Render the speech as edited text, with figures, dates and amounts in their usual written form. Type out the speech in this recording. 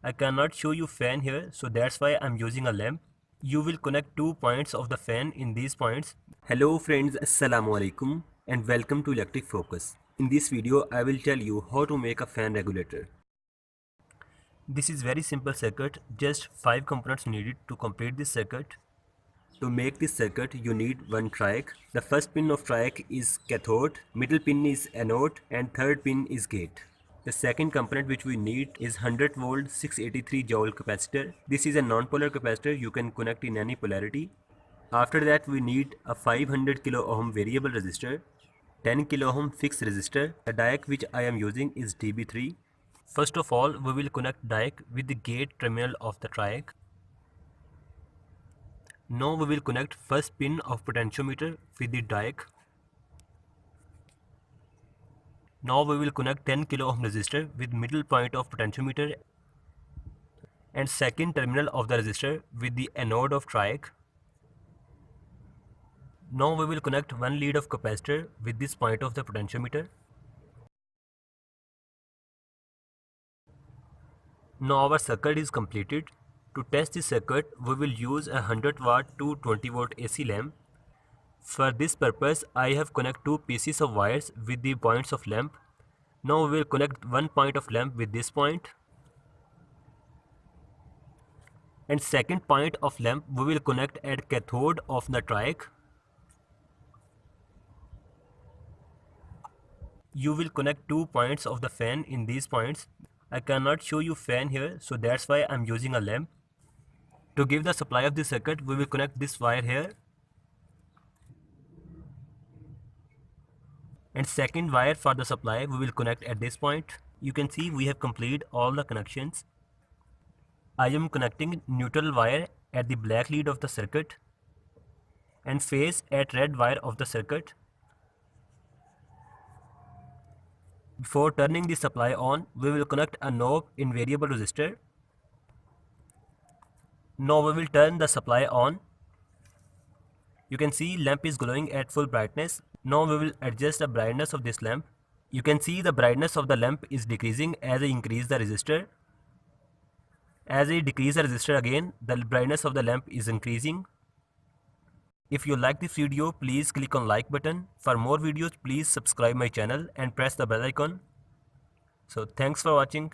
I cannot show you fan here, so that's why I'm using a lamp. You will connect 2 points of the fan in these points. Hello friends, Assalamu alaikum and welcome to Electric Focus. In this video, I will tell you how to make a fan regulator. This is very simple circuit, just 5 components needed to complete this circuit. To make this circuit, you need one triac. The first pin of triac is cathode, middle pin is anode and third pin is gate. The second component which we need is 100 volt 683 joule capacitor. This is a non-polar capacitor, you can connect in any polarity. After that we need a 500 kilo ohm variable resistor, 10 kilo ohm fixed resistor. The diac which I am using is DB3. First of all, we will connect diac with the gate terminal of the triac. Now we will connect first pin of potentiometer with the diac. Now we will connect 10 kilo ohm resistor with middle point of potentiometer and second terminal of the resistor with the anode of triac. Now we will connect one lead of capacitor with this point of the potentiometer. Now our circuit is completed. To test this circuit, we will use a 100 watt to 20 volt AC lamp. For this purpose, I have connected 2 pieces of wires with the points of lamp. Now we will connect one point of lamp with this point. And second point of lamp we will connect at cathode of the triac. You will connect 2 points of the fan in these points. I cannot show you fan here, so that's why I'm using a lamp. To give the supply of this circuit, we will connect this wire here. And second wire for the supply we will connect at this point. You can see we have completed all the connections. I am connecting neutral wire at the black lead of the circuit and phase at red wire of the circuit. Before turning the supply on, we will connect a knob in variable resistor. Now we will turn the supply on. You can see lamp is glowing at full brightness. Now we will adjust the brightness of this lamp. You can see the brightness of the lamp is decreasing as I increase the resistor. As I decrease the resistor again, the brightness of the lamp is increasing. If you like this video, please click on like button. For more videos, please subscribe my channel and press the bell icon. So thanks for watching.